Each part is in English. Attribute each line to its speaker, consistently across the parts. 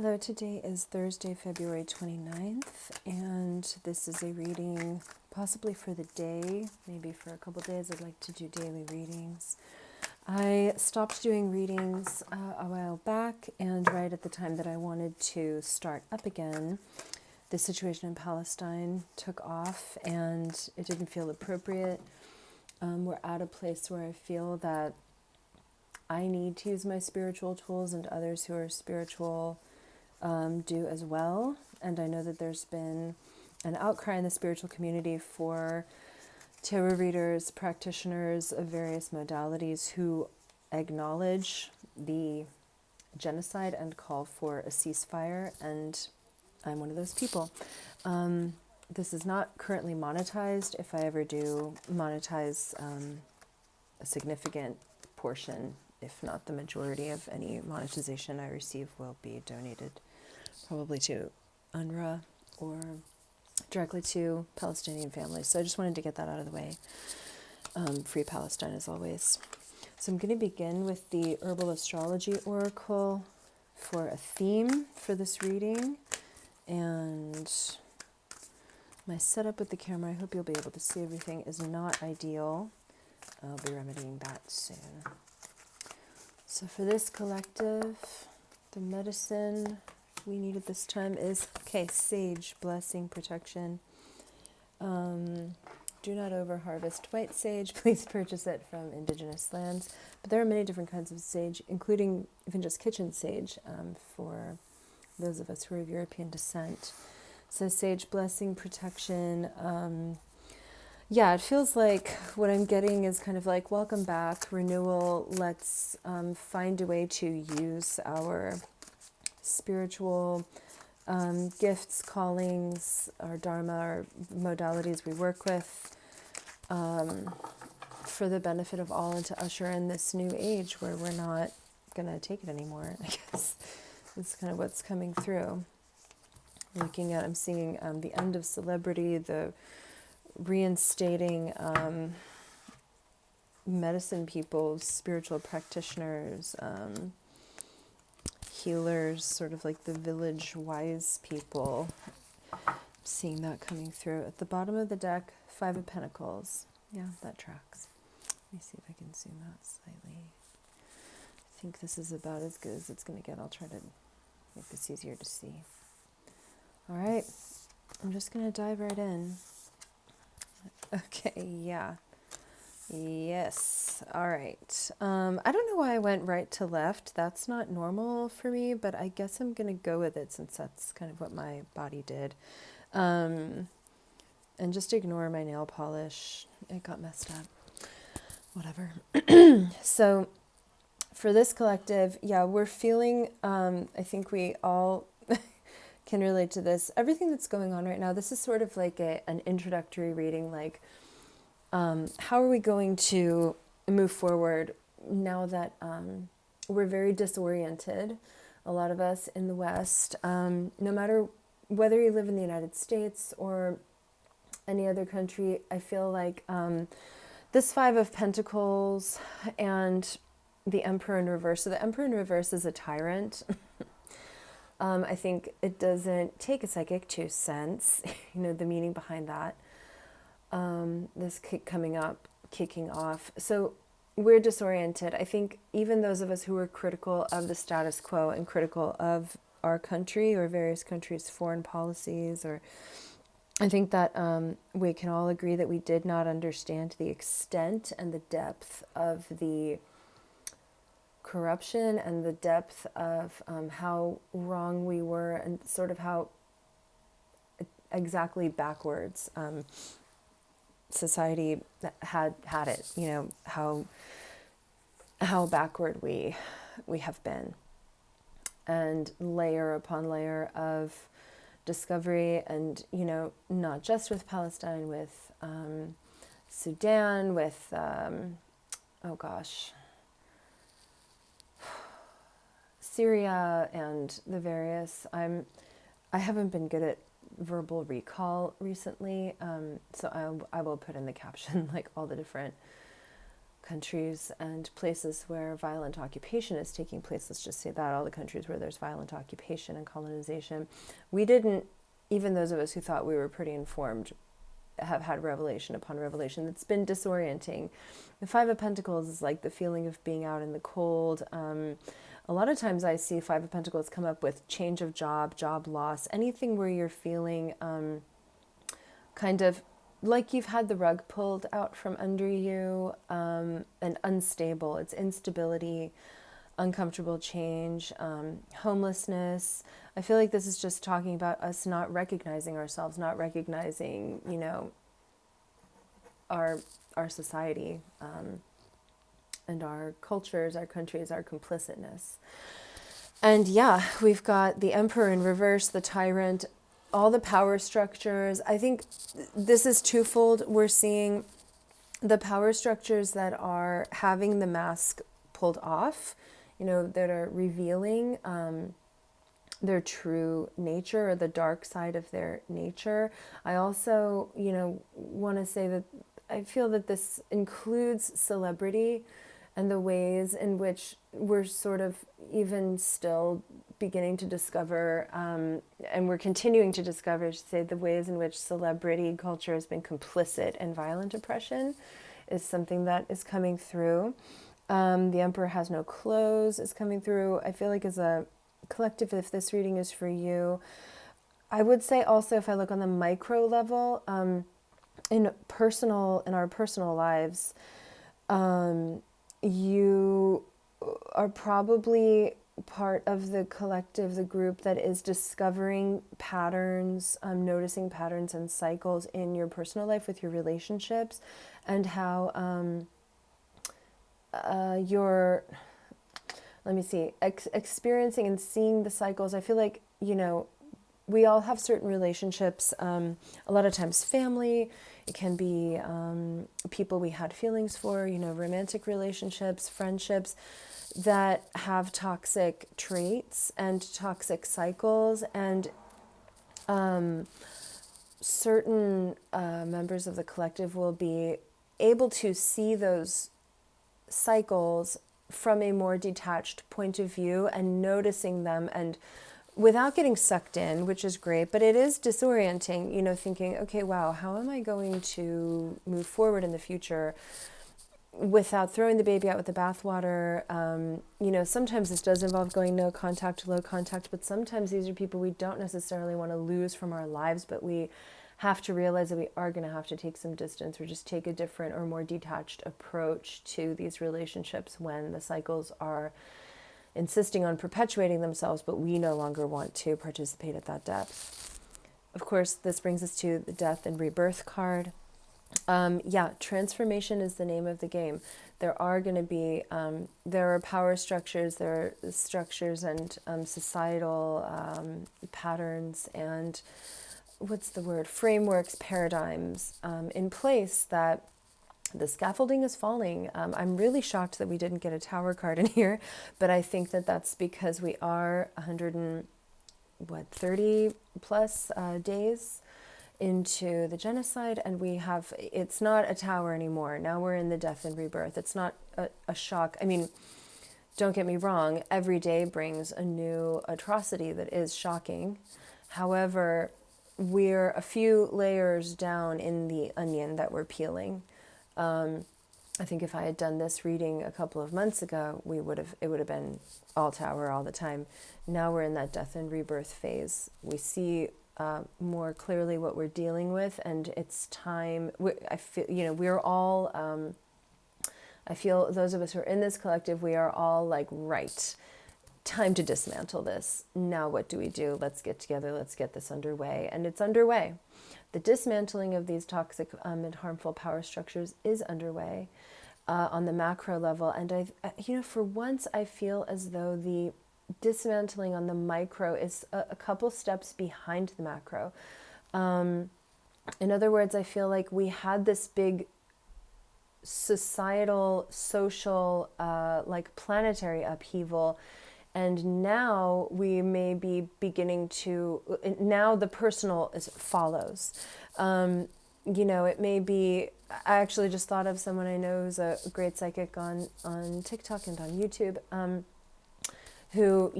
Speaker 1: Hello, today is Thursday, February 29th, and this is a reading possibly for the day, maybe for a couple days. I'd like to do daily readings. I stopped doing readings a while back, and right at the time that I wanted to start up again, the situation in Palestine took off, and it didn't feel appropriate. We're at a place where I feel that I need to use my spiritual tools, and others who are spiritual do as well. And I know that there's been an outcry in the spiritual community for tarot readers, practitioners of various modalities who acknowledge the genocide and call for a ceasefire, and I'm one of those people. This is not currently monetized. If I ever do monetize a significant portion, if not the majority of any monetization I receive, will be donated probably to UNRWA or directly to Palestinian families. So I just wanted to get that out of the way. Free Palestine as always. So I'm going to begin with the Herbal Astrology Oracle for a theme for this reading. And my setup with the camera, I hope you'll be able to see everything, is not ideal. I'll be remedying that soon. So for this collective, the medicine we need at this time is, sage, blessing, protection. Do not over-harvest white sage. Please purchase it from indigenous lands. But there are many different kinds of sage, including even just kitchen sage, for those of us who are of European descent. So sage, blessing, protection. It feels like what I'm getting is kind of like welcome back, renewal. Let's find a way to use our spiritual gifts, callings, our dharma, our modalities we work with for the benefit of all, and to usher in this new age where we're not going to take it anymore, I guess. That's kind of what's coming through. I'm seeing the end of celebrity, the reinstating medicine people, spiritual practitioners, healers, sort of like the village wise people. Seeing that coming through. At the bottom of the deck, Five of Pentacles. Yeah, that tracks. Let me see if I can zoom out slightly. I think this is about as good as it's going to get. I'll try to make this easier to see. All right, I'm just going to dive right in. Okay, yeah. Yes. All right. I don't know why I went right to left. That's not normal for me, but I guess I'm going to go with it since that's kind of what my body did. And just ignore my nail polish. It got messed up. Whatever. So for this collective, we're feeling, I think we all can relate to this. Everything that's going on right now, this is sort of like an introductory reading, like, how are we going to move forward now that we're very disoriented, a lot of us in the West, no matter whether you live in the United States or any other country. I feel like this Five of Pentacles and the Emperor in reverse. So the Emperor in reverse is a tyrant. I think it doesn't take a psychic to sense, the meaning behind that. This kicking off. So we're disoriented. I think even those of us who are critical of the status quo and critical of our country or various countries' foreign policies, I think that we can all agree that we did not understand the extent and the depth of the corruption and the depth of how wrong we were, and sort of how exactly backwards society had it, how backward we have been, and layer upon layer of discovery, and not just with Palestine, with Sudan, with Syria, and the various. I haven't been good at verbal recall recently, so I will put in the caption like all the different countries and places where violent occupation is taking place, let's just say that, all the countries where there's violent occupation and colonization, we didn't, even those of us who thought we were pretty informed, have had revelation upon revelation that's been disorienting. The Five of Pentacles is like the feeling of being out in the cold. A lot of times I see Five of Pentacles come up with change of job, job loss, anything where you're feeling kind of like you've had the rug pulled out from under you, and unstable. It's instability, uncomfortable change, homelessness. I feel like this is just talking about us not recognizing ourselves, not recognizing, you know, our society, and our cultures, our countries, our complicitness. And yeah, we've got the Emperor in reverse, the Tyrant, all the power structures. I think this is twofold. We're seeing the power structures that are having the mask pulled off, you know, that are revealing their true nature or the dark side of their nature. I also, you know, want to say that I feel that this includes celebrity and the ways in which we're sort of even still beginning to discover, and we're continuing to discover, I should say, the ways in which celebrity culture has been complicit in violent oppression is something that is coming through. The Emperor has no clothes is coming through. I feel like as a collective, if this reading is for you, I would say also, if I look on the micro level, in our personal lives, you are probably part of the collective, the group that is discovering patterns, noticing patterns and cycles in your personal life with your relationships, and how you're, let me see, experiencing and seeing the cycles. I feel like, you know, we all have certain relationships, a lot of times family, it can be people we had feelings for, you know, romantic relationships, friendships that have toxic traits and toxic cycles, and certain members of the collective will be able to see those cycles from a more detached point of view and noticing them, and without getting sucked in, which is great, but it is disorienting, you know, thinking, okay, wow, how am I going to move forward in the future without throwing the baby out with the bathwater? You know, sometimes this does involve going no contact, low contact, but sometimes these are people we don't necessarily want to lose from our lives, but we have to realize that we are going to have to take some distance or just take a different or more detached approach to these relationships when the cycles are insisting on perpetuating themselves, but we no longer want to participate at that depth. Of course, this brings us to the Death and Rebirth card. Yeah, transformation is the name of the game. There are going to be, there are power structures, there are structures and societal patterns and, what's the word, frameworks, paradigms in place that the scaffolding is falling. I'm really shocked that we didn't get a Tower card in here, but I think that that's because we are 130 plus days into the genocide, and we have, it's not a Tower anymore. Now we're in the Death and Rebirth. It's not a shock. I mean, don't get me wrong, every day brings a new atrocity that is shocking. However, we're a few layers down in the onion that we're peeling. I think if I had done this reading a couple of months ago, it would have been all Tower all the time. Now we're in that Death and Rebirth phase. We see more clearly what we're dealing with, and it's time. I feel, you know, we're all, I feel those of us who are in this collective, we are all like, right, time to dismantle this. Now what do we do? Let's get together. Let's get this underway. And it's underway. The dismantling of these toxic and harmful power structures is underway on the macro level. And you know, for once, I feel as though the dismantling on the micro is a couple steps behind the macro. In other words, I feel like we had this big societal, social, like planetary upheaval. And now we may be beginning to, now the personal follows. You know, it may be I actually just thought of someone I know who's a great psychic on TikTok and on YouTube, who,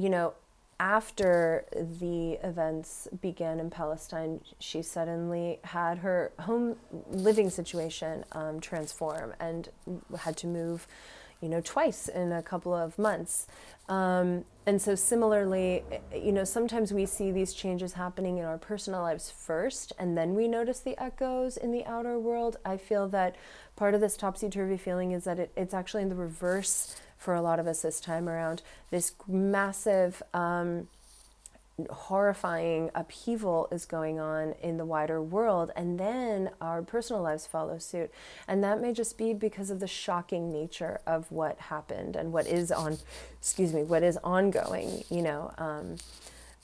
Speaker 1: after the events began in Palestine, she suddenly had her home living situation transform and had to move, twice in a couple of months. And so similarly, sometimes we see these changes happening in our personal lives first, and then we notice the echoes in the outer world. I feel that part of this topsy-turvy feeling is that it's actually in the reverse for a lot of us this time around. This massive, horrifying upheaval is going on in the wider world, and then our personal lives follow suit. And that may just be because of the shocking nature of what happened and what is ongoing,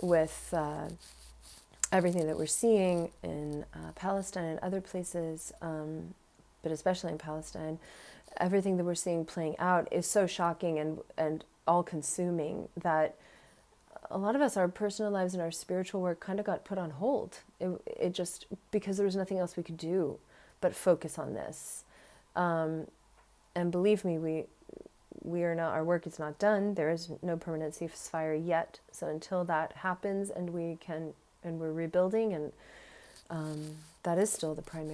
Speaker 1: with everything that we're seeing in Palestine and other places, but especially in Palestine. Everything that we're seeing playing out is so shocking and all-consuming that a lot of us, our personal lives and our spiritual work kind of got put on hold. It just, because there was nothing else we could do but focus on this. And believe me, we are not, our work is not done. There is no permanent ceasefire yet. So until that happens and we're rebuilding, and that is still the prime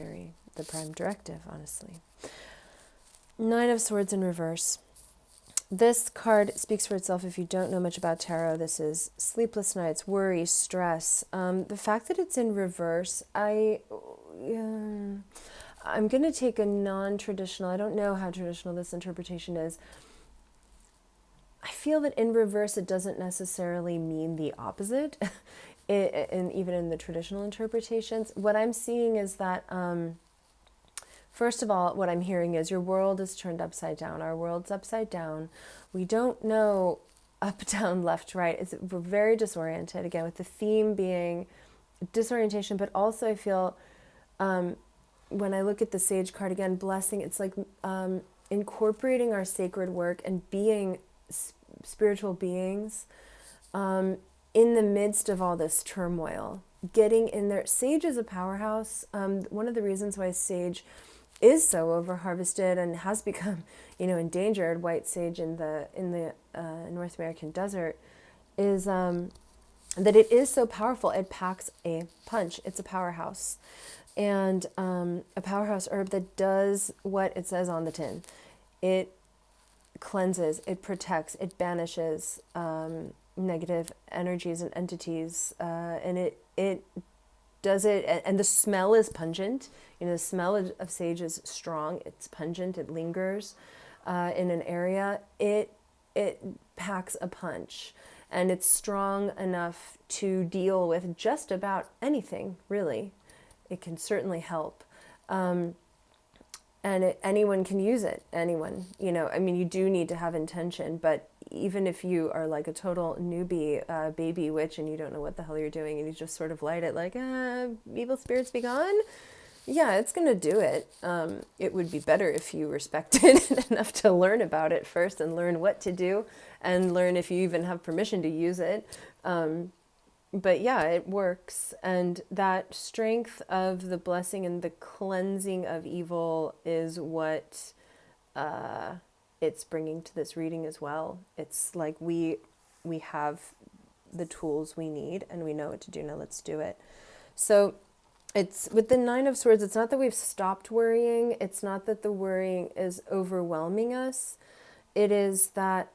Speaker 1: directive, honestly. Nine of Swords in reverse. This card speaks for itself if you don't know much about tarot. This is sleepless nights, worry, stress. The fact that it's in reverse, I'm going to take a non-traditional, I don't know how traditional this interpretation is. I feel that in reverse it doesn't necessarily mean the opposite, and even in the traditional interpretations. What I'm seeing is that first of all, what I'm hearing is your world is turned upside down. Our world's upside down. We don't know up, down, left, right. We're very disoriented, again, with the theme being disorientation, but also I feel when I look at the Sage card, again, blessing, it's like incorporating our sacred work and being spiritual beings in the midst of all this turmoil. Getting in there. Sage is a powerhouse. One of the reasons why Sage is so over-harvested and has become, endangered, white sage in the North American desert, is that it is so powerful. It packs a punch. It's a powerhouse. And a powerhouse herb that does what it says on the tin. It cleanses, it protects, it banishes negative energies and entities, and it does it, and the smell is pungent. The smell of sage is strong. It's pungent. It lingers in an area. It packs a punch, and it's strong enough to deal with just about anything. Really, it can certainly help, and anyone can use it. Anyone, you do need to have intention, but even if you are like a total newbie, baby witch, and you don't know what the hell you're doing, and you just sort of light it like, evil spirits be gone. Yeah, it's going to do it. It would be better if you respected it enough to learn about it first and learn what to do and learn if you even have permission to use it. But yeah, it works. And that strength of the blessing and the cleansing of evil is what it's bringing to this reading as well. It's like we have the tools we need and we know what to do. Now let's do it. So it's with the Nine of Swords, it's not that we've stopped worrying. It's not that the worrying is overwhelming us. It is that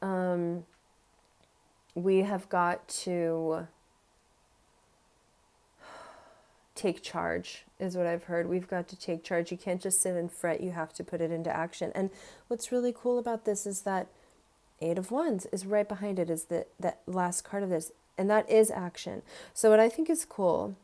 Speaker 1: we have got to take charge, is what I've heard. We've got to take charge. You can't just sit and fret. You have to put it into action. And what's really cool about this is that Eight of Wands is right behind it, is that last card of this. And that is action. So what I think is cool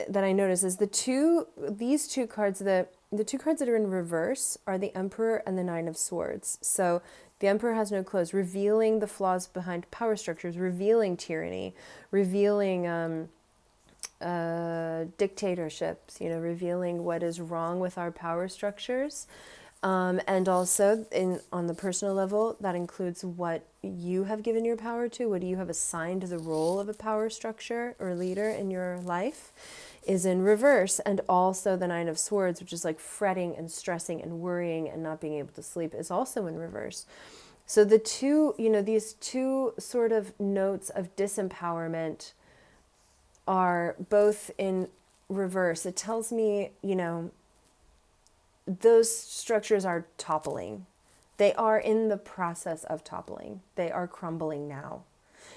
Speaker 1: that I notice is these two cards, the two cards that are in reverse are the Emperor and the Nine of Swords. So the Emperor has no clothes, revealing the flaws behind power structures, revealing tyranny, revealing dictatorships, revealing what is wrong with our power structures. And also on the personal level, that includes what you have given your power to, what you have assigned the role of a power structure or leader in your life. is in reverse, and also the Nine of Swords, which is like fretting and stressing and worrying and not being able to sleep, is also in reverse. So the two, these two sort of notes of disempowerment are both in reverse. It tells me, those structures are toppling. They are in the process of toppling. They are crumbling now.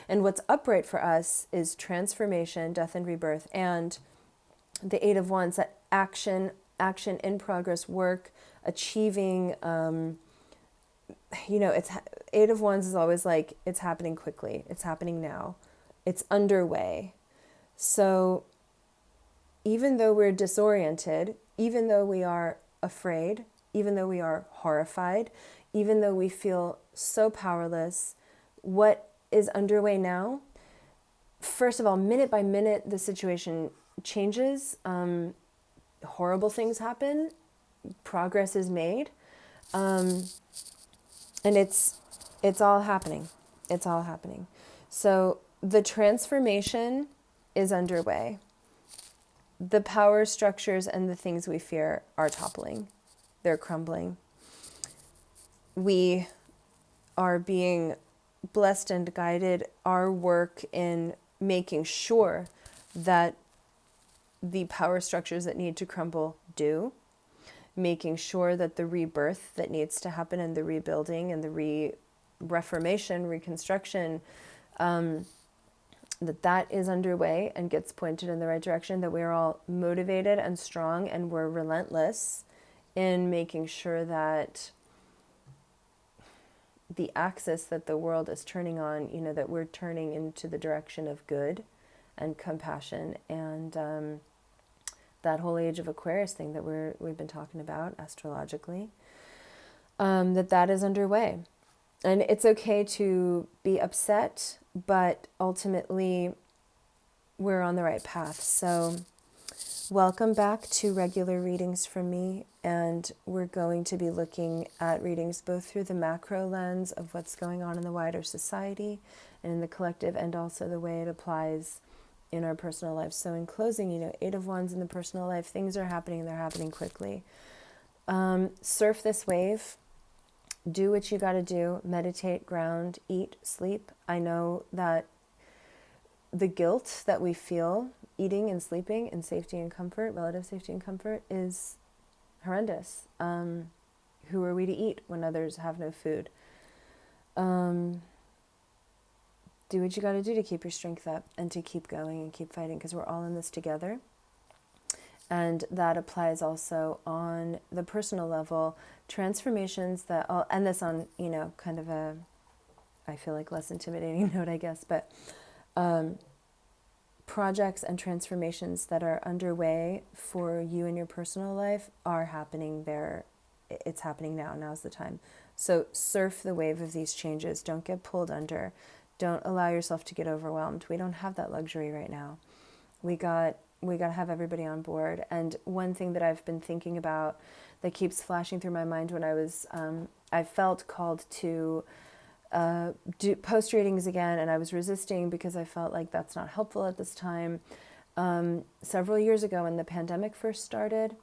Speaker 1: And what's upright for us is transformation, death and rebirth, and the Eight of Wands, that action in progress, work, achieving. It's Eight of Wands is always like, it's happening quickly. It's happening now. It's underway. So even though we're disoriented, even though we are afraid, even though we are horrified, even though we feel so powerless, what is underway now? First of all, minute by minute, the situation changes. Horrible things happen. Progress is made. And it's all happening. It's all happening. So the transformation is underway. The power structures and the things we fear are toppling. They're crumbling. We are being blessed and guided. Our work in making sure that the power structures that need to crumble do, making sure that the rebirth that needs to happen and the rebuilding and the reformation, reconstruction, that is underway and gets pointed in the right direction, that we're all motivated and strong and we're relentless in making sure that the axis that the world is turning on, that we're turning into the direction of good and compassion and that whole age of Aquarius thing that we've been talking about astrologically, that is underway. And it's okay to be upset, but ultimately we're on the right path. So welcome back to regular readings from me. And we're going to be looking at readings both through the macro lens of what's going on in the wider society and in the collective, and also the way it applies in our personal lives. So in closing, Eight of Wands in the personal life, things are happening, they're happening quickly. Surf this wave. Do what you got to do. Meditate, ground, eat, sleep. I know that the guilt that we feel eating and sleeping in safety and comfort, relative safety and comfort, is horrendous. Who are we to eat when others have no food? Do what you got to do to keep your strength up and to keep going and keep fighting, because we're all in this together. And that applies also on the personal level. Transformations that all, and this on, kind of a, I feel like less intimidating note, I guess, but projects and transformations that are underway for you in your personal life are happening there. It's happening now. Now's the time. So surf the wave of these changes. Don't get pulled under. Don't allow yourself to get overwhelmed. We don't have that luxury right now. We got to have everybody on board. And one thing that I've been thinking about that keeps flashing through my mind when I felt called to do post readings again, and I was resisting because I felt like that's not helpful at this time. Several years ago when the pandemic first started,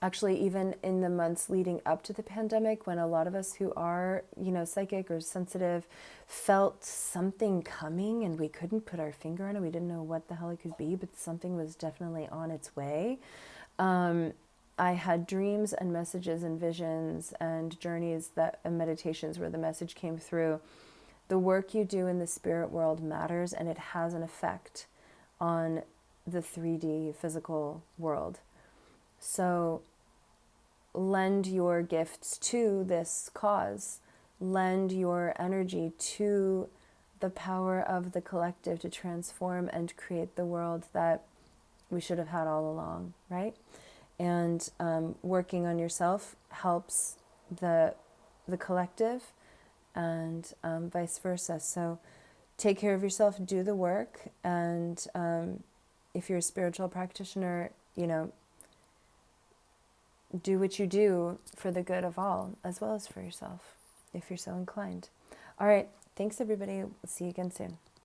Speaker 1: actually even in the months leading up to the pandemic, when a lot of us who are, psychic or sensitive felt something coming and we couldn't put our finger on it, we didn't know what the hell it could be, but something was definitely on its way. I had dreams and messages and visions and journeys and meditations where the message came through. The work you do in the spirit world matters, and it has an effect on the 3D physical world. So lend your gifts to this cause. Lend your energy to the power of the collective to transform and create the world that we should have had all along, right? And working on yourself helps the collective, and vice versa. So take care of yourself, do the work, and if you're a spiritual practitioner, do what you do for the good of all, as well as for yourself, if you're so inclined. All right, thanks everybody. We'll see you again soon.